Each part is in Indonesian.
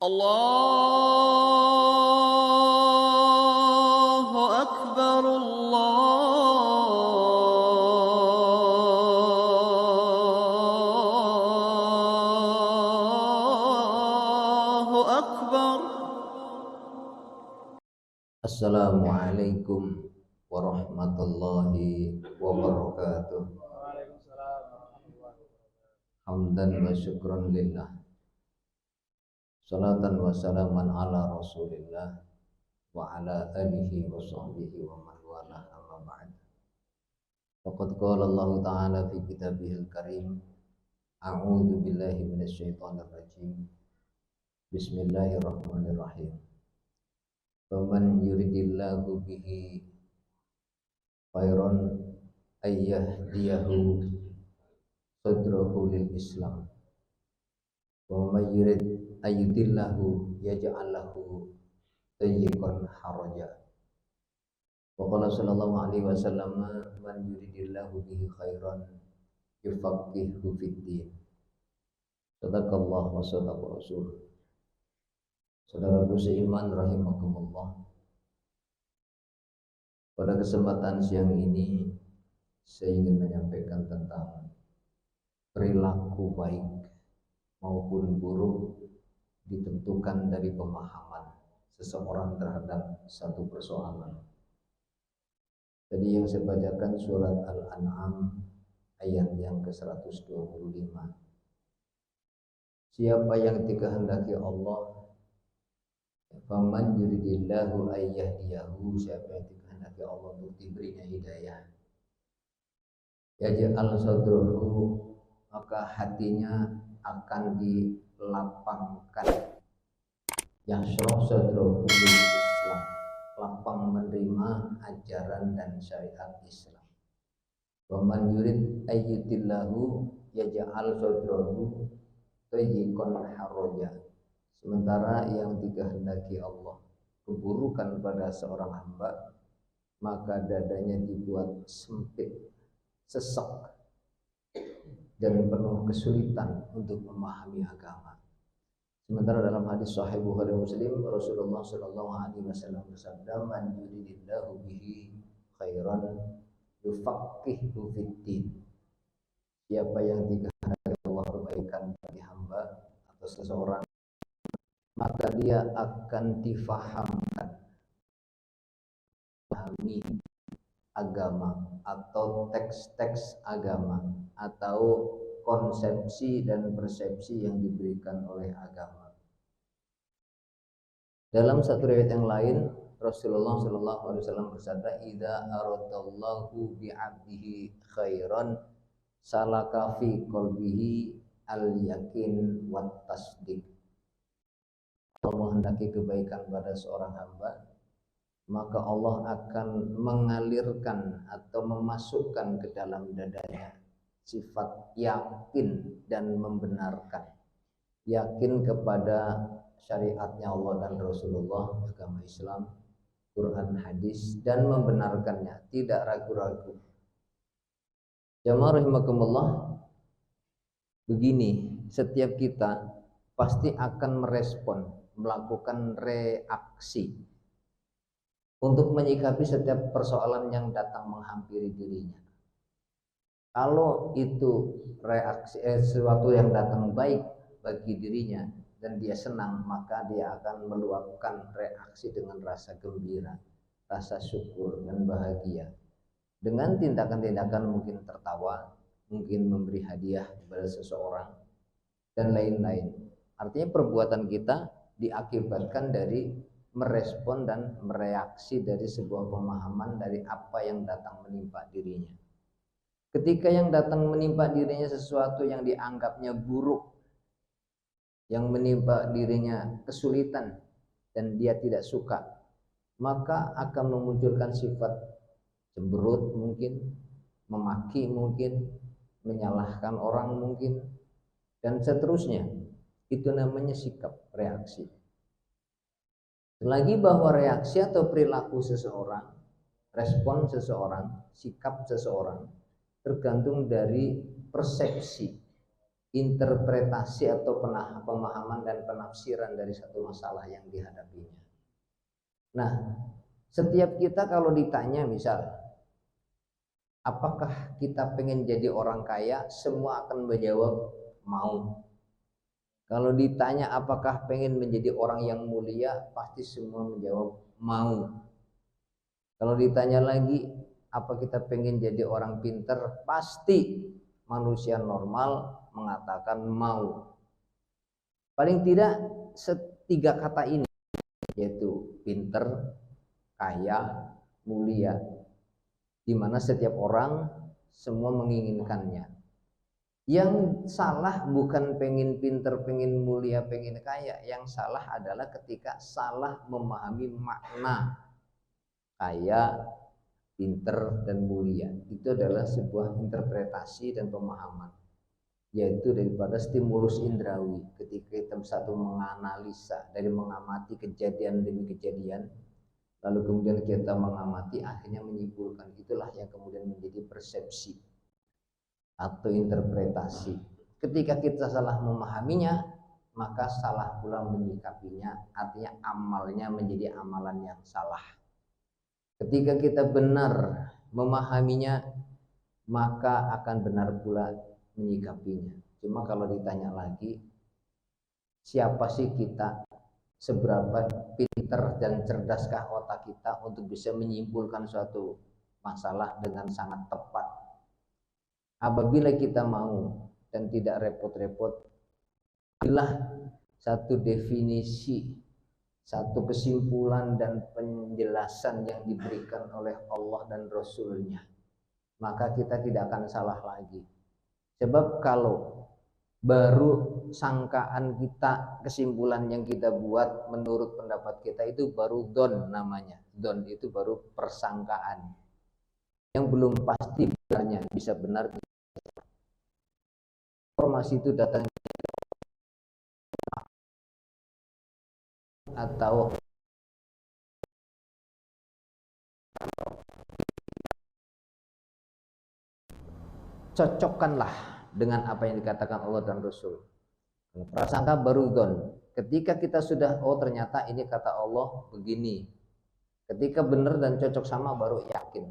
Allahu Akbar, Allahu Akbar. Assalamualaikum warahmatullahi wabarakatuh. Hamdan wa syukran lillah. Salatan wa salaman ala Rasulillah wa ala alihi wa sahbihi wa man walah, amma ba'd. Faqad qala Allah Ta'ala fi kitabihil karim, a'udzu billahi minasyaitonir rajim. Bismillahirrahmanirrahim. Faman yuridillahu bihi khairan ayyahdiyahu sadrahu lil Islam. Wa may yurid ayyudillahu yaj'al lahu tayyiqan haraja. Wa qala sallallahu alaihi wasallam, man yuridillahu bihi khairan yufaqihu fid din. Sadaqallahu wa sadaqa rasul. Saudaraku seiman rahimakumullah. Pada kesempatan siang ini saya ingin menyampaikan tentang perilaku baik maupun buruk ditentukan dari pemahaman seseorang terhadap satu persoalan. Tadi yang saya bacakan surat Al-An'am ayat yang ke-125. Siapa yang dikehendaki Allah, faman yuridillahu ayyahdiyahu, siapa yang dikehendaki Allah untuk diberinya hidayah, yaj'al sadruhu, maka hatinya akan dilapangkan, yashrah sadruhu bil Islam, lapang menerima ajaran dan syariat Islam. Waman yurid ayyudillahu yaj'al sadruhu tayyiqan haraja, sementara yang dikehendaki Allah keburukan pada seorang hamba, maka dadanya dibuat sempit, sesak, dan penuh kesulitan untuk memahami agama. Sementara dalam hadis Sahih Bukhari Muslim, Rasulullah Shallallahu Alaihi Wasallam bersabda, man yuridillahu bihi khairan yufaqihu fid din. Siapa yang dikehendaki Allah kebaikan bagi hamba atau seseorang, maka dia akan difahamkan, memahami agama atau teks-teks agama atau konsepsi dan persepsi yang diberikan oleh agama. Dalam satu riwayat yang lain, Rasulullah Shallallahu Alaihi Wasallam bersabda, "Idza aradallahu bi'abdihi khairan salaka fi qalbihi al-yakin wat tasdiq." Allah menghendaki kebaikan pada seorang hamba, maka Allah akan mengalirkan atau memasukkan ke dalam dadanya sifat yakin dan membenarkan. Yakin kepada syariatnya Allah dan Rasulullah, agama Islam, Quran, hadis, dan membenarkannya, tidak ragu-ragu. Jamaah rahimakumullah, begini, setiap kita pasti akan merespon, melakukan reaksi untuk menyikapi setiap persoalan yang datang menghampiri dirinya. Kalau itu reaksi sesuatu yang datang baik bagi dirinya dan dia senang, maka dia akan meluapkan reaksi dengan rasa gembira, rasa syukur dan bahagia. Dengan tindakan-tindakan mungkin tertawa, mungkin memberi hadiah kepada seseorang dan lain-lain. Artinya perbuatan kita diakibatkan dari merespon dan mereaksi dari sebuah pemahaman dari apa yang datang menimpa dirinya. Ketika yang datang menimpa dirinya sesuatu yang dianggapnya buruk, yang menimpa dirinya kesulitan dan dia tidak suka, maka akan memunculkan sifat cemberut mungkin, memaki mungkin, menyalahkan orang mungkin, dan seterusnya. Itu namanya sikap, reaksi. Selagi bahwa reaksi atau perilaku seseorang, respon seseorang, sikap seseorang tergantung dari persepsi interpretasi atau pemahaman dan penafsiran dari satu masalah yang dihadapinya. Nah, setiap kita kalau ditanya misal, apakah kita pengen jadi orang kaya, semua akan menjawab mau. Kalau ditanya apakah pengen menjadi orang yang mulia, pasti semua menjawab mau. Kalau ditanya lagi, apa kita pengen jadi orang pinter, pasti manusia normal mengatakan mau. Paling tidak setiga kata ini, yaitu pinter, kaya, mulia, di mana setiap orang semua menginginkannya. Yang salah bukan pengen pinter, pengen mulia, pengen kaya. Yang salah adalah ketika salah memahami makna kaya, pinter, dan mulia. Itu adalah sebuah interpretasi dan pemahaman, yaitu daripada stimulus indrawi. Ketika kita satu menganalisa, dari mengamati kejadian demi kejadian, lalu kemudian kita mengamati, akhirnya menyimpulkan. Itulah yang kemudian menjadi persepsi atau interpretasi. Ketika kita salah memahaminya, maka salah pula menyikapinya, artinya amalnya menjadi amalan yang salah. Ketika kita benar memahaminya, maka akan benar pula menyikapinya. Cuma kalau ditanya lagi, siapa sih kita, seberapa pintar dan cerdaskah otak kita untuk bisa menyimpulkan suatu masalah dengan sangat tepat? Apabila kita mau dan tidak repot-repot, inilah satu definisi, satu kesimpulan dan penjelasan yang diberikan oleh Allah dan Rasul-Nya, maka kita tidak akan salah lagi. Sebab kalau baru sangkaan kita, kesimpulan yang kita buat menurut pendapat kita, itu baru don namanya. Don itu baru persangkaan yang belum pasti benarnya, bisa benar. Informasi itu datang atau cocokkanlah dengan apa yang dikatakan Allah dan Rasul. Prasangka baru don. Ketika kita sudah, oh ternyata ini kata Allah begini, ketika benar dan cocok sama baru yakin.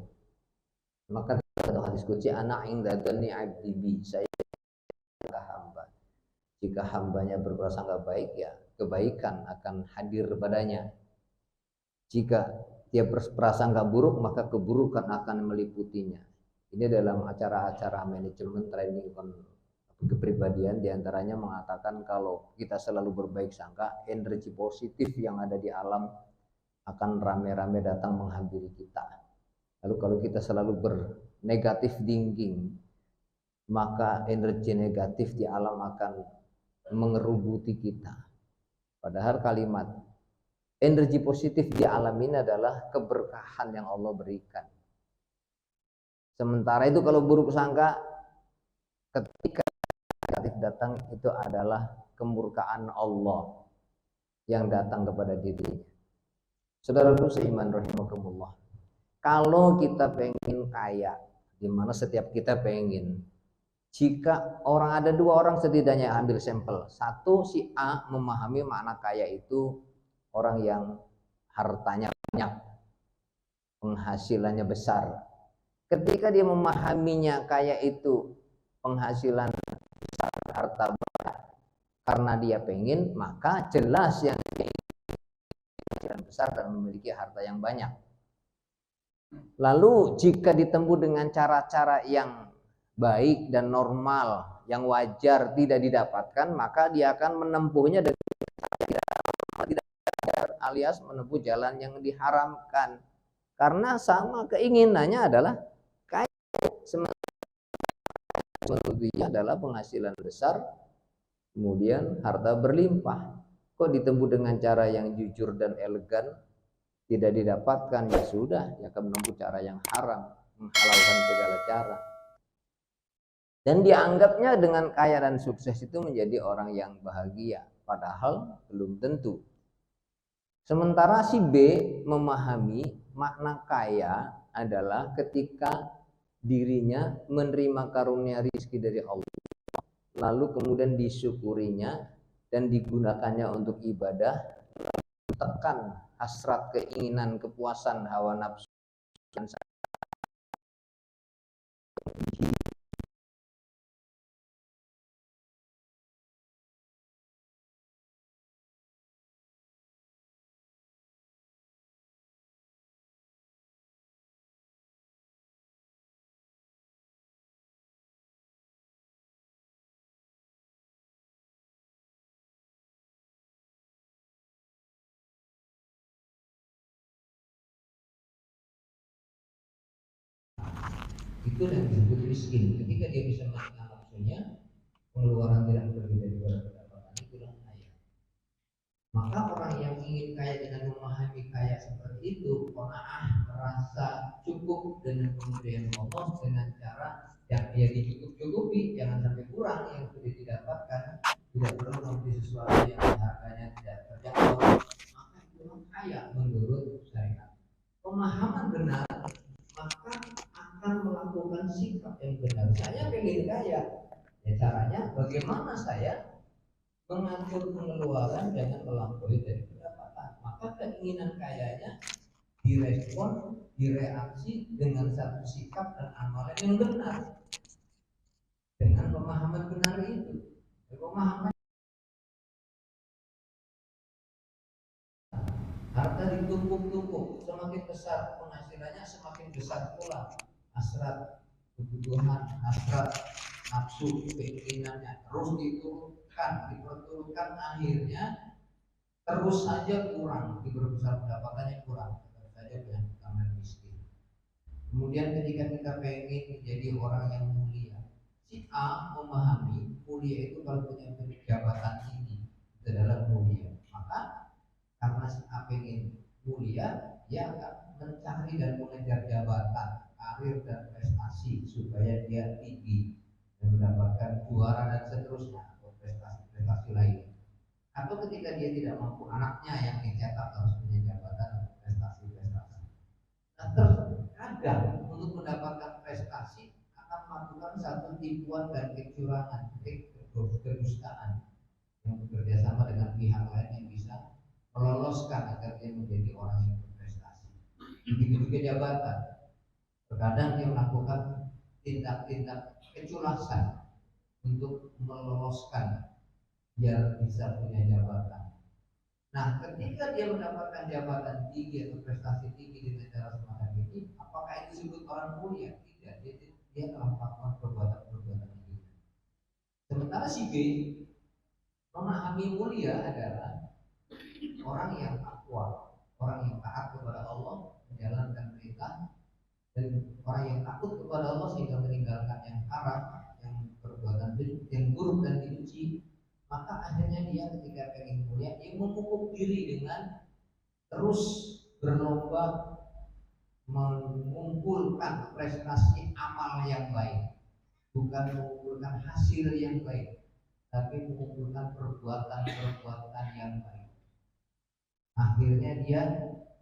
Maka dalam hadis qudsi, ana inda dzanni 'abdi bi, saya hamba. Jika hambanya berprasangka baik, ya kebaikan akan hadir padanya. Jika dia berprasangka buruk, maka keburukan akan meliputinya. Ini dalam acara-acara manajemen training kepribadian, diantaranya mengatakan kalau kita selalu berbaik sangka, energi positif yang ada di alam akan rame-rame datang menghampiri kita. Lalu kalau kita selalu bernegatif thinking, maka energi negatif di alam akan mengerubuti kita. Padahal kalimat energi positif di alam ini adalah keberkahan yang Allah berikan. Sementara itu kalau buruk sangka, ketika negatif datang, itu adalah kemurkaan Allah yang datang kepada dirinya. Saudaraku seiman rahimakumullah, kalau kita pengen kaya, di mana setiap kita pengen, jika ada dua orang setidaknya, ambil sampel. Satu, si A memahami makna kaya itu orang yang hartanya banyak, penghasilannya besar. Ketika dia memahaminya kaya itu penghasilan besar, harta banyak, karena dia pengen, maka jelas yang penghasilan besar dan memiliki harta yang banyak. Lalu jika ditempuh dengan cara-cara yang baik dan normal, yang wajar tidak didapatkan, maka dia akan menempuhnya dengan tidak wajar, alias menempuh jalan yang diharamkan. Karena sama keinginannya adalah kaya, sebenarnya adalah penghasilan besar, kemudian harta berlimpah. Kok ditempuh dengan cara yang jujur dan elegan, tidak didapatkan, ya sudah, dia akan menempuh cara yang haram, menghalalkan segala cara. Dan dianggapnya dengan kaya dan sukses itu menjadi orang yang bahagia, padahal belum tentu. Sementara si B memahami makna kaya adalah ketika dirinya menerima karunia rizki dari Allah, lalu kemudian disyukurinya dan digunakannya untuk ibadah, tekan hasrat, keinginan, kepuasan hawa nafsu. Itu yang disebut miskin. Ketika dia bisa menahan nafsunya, pengeluaran tidak lebih daripada pendapatan, itulah kaya. Maka orang yang ingin kaya dengan memahami kaya seperti itu, qanaah, merasa cukup dengan pemberian Allah dengan cara yang dia dicukup-cukupi, jangan sampai kurang yang sudah didapatkan, tidak perlu membeli sesuatu yang harganya tidak terjangkau, maka itu kaya menurut syariat. Pemahaman benar, maka akan melakukan sikap yang benar. Saya pengen kaya, ya caranya bagaimana saya mengatur pengeluaran jangan melampaui dari pendapatan. Maka keinginan kayanya direspon, direaksi dengan satu sikap dan amalan yang benar, dengan pemahaman benar itu. Pemahaman harta ditumpuk-tumpuk, semakin besar penghasilannya semakin besar pula hasrat, kebutuhan, hasrat, nafsu, keinginannya terus diturunkan, diperturunkan, akhirnya terus saja kurang, diperbesar pendapatannya kurang, terus saja banyak tambah miskin. Kemudian ketika kita pengen menjadi orang yang mulia, si A memahami mulia itu kalau punya jabatan tinggi itu adalah mulia. Maka karena si A pengen mulia, dia akan mencari dan mengejar jabatan, karir dan prestasi supaya dia tinggi dan mendapatkan juara dan seterusnya atau prestasi-prestasi lain. Atau ketika dia tidak mampu, anaknya yang dicetak harus punya jabatan atau prestasi-prestasi. Nah, terkadang untuk mendapatkan prestasi akan melakukan satu tipuan dan kecurangan, kedustaan yang bekerja sama dengan pihak lain yang bisa meloloskan agar dia menjadi orang yang berprestasi. Begitu juga jabatan. Terkadang dia melakukan tindak-tindak keculasan untuk meloloskan biar bisa punya jabatan. Nah, ketika dia mendapatkan jabatan tinggi atau prestasi tinggi dengan cara semacam ini, apakah itu disebut orang mulia? Tidak, dia telah melakukan perbuatan-perbuatan ini. Sementara si B memahami mulia adalah orang yang takwa, orang yang taat kepada Allah, menjalankan perintah, dan orang yang takut kepada Allah sehingga meninggalkan yang haram, yang perbuatan yang buruk dan dibenci. Maka akhirnya dia ketika pengen mulia, dia memupuk diri dengan terus berlomba mengumpulkan prestasi amal yang baik, bukan mengumpulkan hasil yang baik, tapi mengumpulkan perbuatan-perbuatan yang baik. Akhirnya dia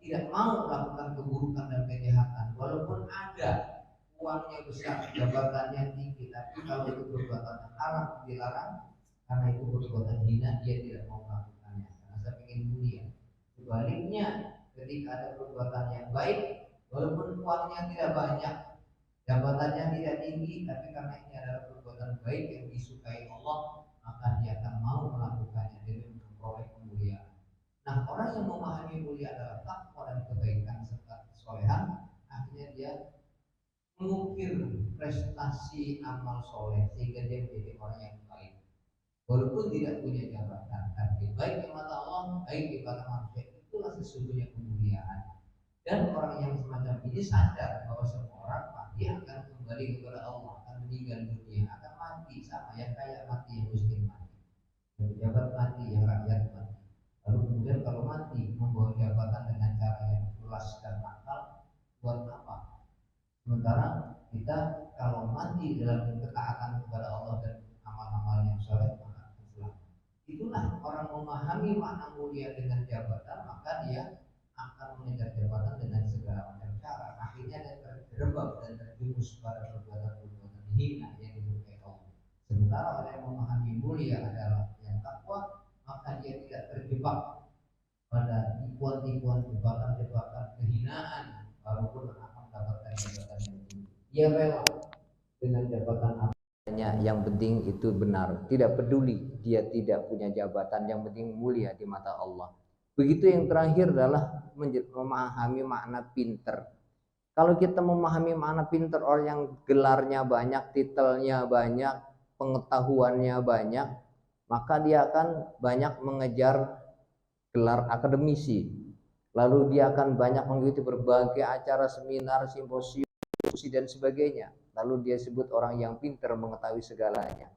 tidak mau melakukan keburukan dan kejahatan, walaupun ada uangnya besar, jabatannya tinggi, tapi kalau itu perbuatan haram dilarang, karena itu perbuatan hina, dia tidak mau melakukannya karena saya ingin mulia. Sebaliknya, ketika ada perbuatan yang baik, walaupun uangnya tidak banyak, jabatannya tidak tinggi, tapi karena ini adalah perbuatan baik yang disukai Allah, maka dia akan mau melakukannya demi memperoleh kemuliaan. Nah, orang yang memahami mulia adalah takwa dan kebaikan serta kesolehan, akhirnya dia mengukir prestasi amal soleh sehingga dia menjadi orang yang baik. Walaupun tidak punya jabatan, tapi baik di mata Allah, baik di mata manusia, itulah sesungguhnya kemuliaan. Dan orang yang semacam ini sadar bahwa semua orang pasti akan kembali kepada Allah, akan meninggal dunia, akan mati, sama yang kaya mati, yang miskin mati, yang pejabat mati, yang rakyat mati. Lalu kemudian kalau mati membawa jabatan dengan cara yang jelas dan nakal, buat apa? Sementara kita kalau mati dalam ketaatan kepada Allah dan amal-amal yang soleh, maka selamat. Itulah orang memahami makna mulia dengan jabatan, maka dia akan mengejar jabatan dengan segala macam cara. Akhirnya dia terjerembab dan terjumus pada perbuatan-perbuatan hina yang disukai Allah. Sementara orang yang memahami dia adalah yang takwa, maka dia tidak terjebak pada tipuan-tipuan, jebakan-jebakan kehinaan, walaupun akan mendapatkan jabatan yang tinggi. Dia rela dengan jabatan apanya, yang penting itu benar. Tidak peduli dia tidak punya jabatan, yang penting mulia di mata Allah. Begitu yang terakhir adalah memahami makna pinter. Kalau kita memahami makna pinter, orang yang gelarnya banyak, titelnya banyak, pengetahuannya banyak, maka dia akan banyak mengejar gelar akademisi. Lalu dia akan banyak mengikuti berbagai acara, seminar, simposium, dan sebagainya. Lalu dia sebut orang yang pinter mengetahui segalanya.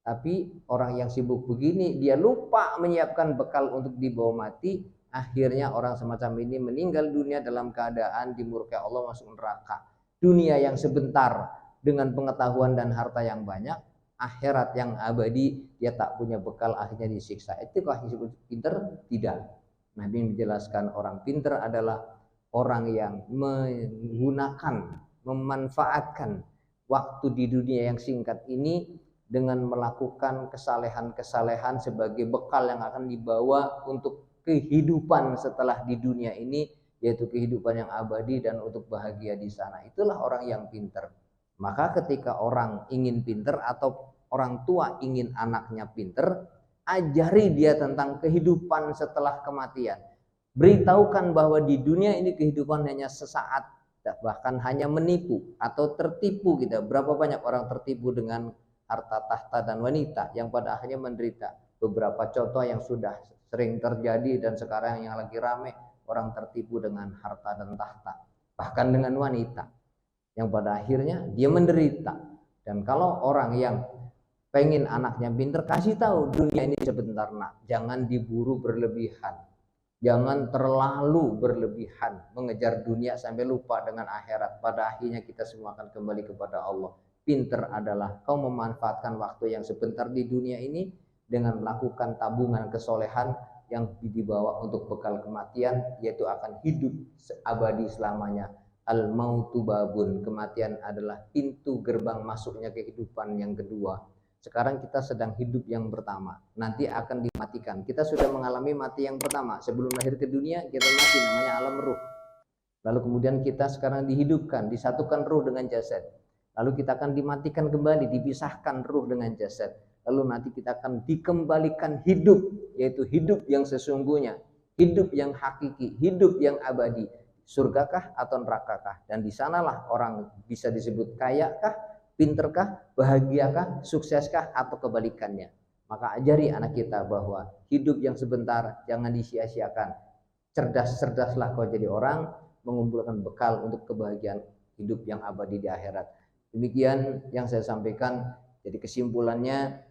Tapi orang yang sibuk begini, dia lupa menyiapkan bekal untuk dibawa mati. Akhirnya orang semacam ini meninggal dunia dalam keadaan dimurkai Allah, masuk neraka. Dunia yang sebentar dengan pengetahuan dan harta yang banyak, akhirat yang abadi dia tak punya bekal, akhirnya disiksa. Itukah disebut pinter? Tidak. Nabi menjelaskan orang pinter adalah orang yang menggunakan, memanfaatkan waktu di dunia yang singkat ini dengan melakukan kesalehan-kesalehan sebagai bekal yang akan dibawa untuk kehidupan setelah di dunia ini, yaitu kehidupan yang abadi dan untuk bahagia di sana. Itulah orang yang pinter. Maka ketika orang ingin pinter atau orang tua ingin anaknya pinter, ajari dia tentang kehidupan setelah kematian. Beritahukan bahwa di dunia ini kehidupan hanya sesaat, bahkan hanya menipu atau tertipu kita. Berapa banyak orang tertipu dengan harta, tahta, dan wanita yang pada akhirnya menderita. Beberapa contoh yang sudah sering terjadi dan sekarang yang lagi rame, orang tertipu dengan harta dan tahta, bahkan dengan wanita, yang pada akhirnya dia menderita. Dan kalau orang yang pengen anaknya pinter, kasih tahu dunia ini sebentar nak, jangan diburu berlebihan, jangan terlalu berlebihan mengejar dunia sampai lupa dengan akhirat. Pada akhirnya kita semua akan kembali kepada Allah. Pinter adalah kau memanfaatkan waktu yang sebentar di dunia ini dengan melakukan tabungan kesolehan yang dibawa untuk bekal kematian, yaitu akan hidup abadi selamanya. Al-mautu babun, kematian adalah pintu gerbang masuknya kehidupan yang kedua. Sekarang kita sedang hidup yang pertama, nanti akan dimatikan. Kita sudah mengalami mati yang pertama. Sebelum lahir ke dunia kita mati, namanya alam ruh. Lalu kemudian kita sekarang dihidupkan, disatukan ruh dengan jasad. Lalu kita akan dimatikan kembali, dipisahkan ruh dengan jasad. Lalu nanti kita akan dikembalikan hidup, yaitu hidup yang sesungguhnya, hidup yang hakiki, hidup yang abadi. Surgakah atau nerakakah? Dan di sanalah orang bisa disebut kayakah, pinterkah, bahagiakah, sukseskah, atau kebalikannya. Maka ajari anak kita bahwa hidup yang sebentar jangan disia-siakan. Cerdas-cerdaslah kau jadi orang, mengumpulkan bekal untuk kebahagiaan hidup yang abadi di akhirat. Demikian yang saya sampaikan. Jadi kesimpulannya,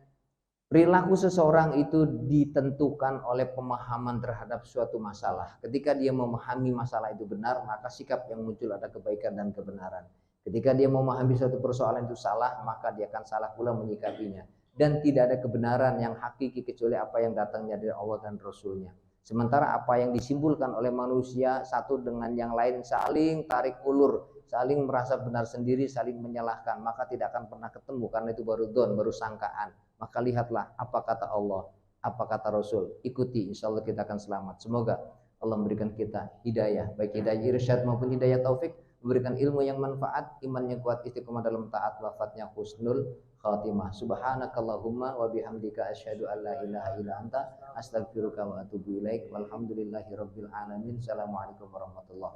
perilaku seseorang itu ditentukan oleh pemahaman terhadap suatu masalah. Ketika dia memahami masalah itu benar, maka sikap yang muncul ada kebaikan dan kebenaran. Ketika dia memahami suatu persoalan itu salah, maka dia akan salah pula menyikapinya. Dan tidak ada kebenaran yang hakiki kecuali apa yang datangnya dari Allah dan Rasulnya. Sementara apa yang disimpulkan oleh manusia satu dengan yang lain saling tarik ulur, saling merasa benar sendiri, saling menyalahkan, maka tidak akan pernah ketemu, karena itu baru dzon, baru sangkaan. Maka lihatlah apa kata Allah, apa kata Rasul, ikuti, insya Allah kita akan selamat. Semoga Allah memberikan kita hidayah, baik hidayah irsyad maupun hidayah taufik, memberikan ilmu yang manfaat, imannya kuat, istiqomah dalam taat, wafatnya husnul khatimah. Subhanakallahumma wa bihamdika asyhadu an la ilaha illa anta astaghfiruka wa atubu ilaik. Walhamdulillahirabbil alamin. Assalamualaikum warahmatullahi wabarakatuh.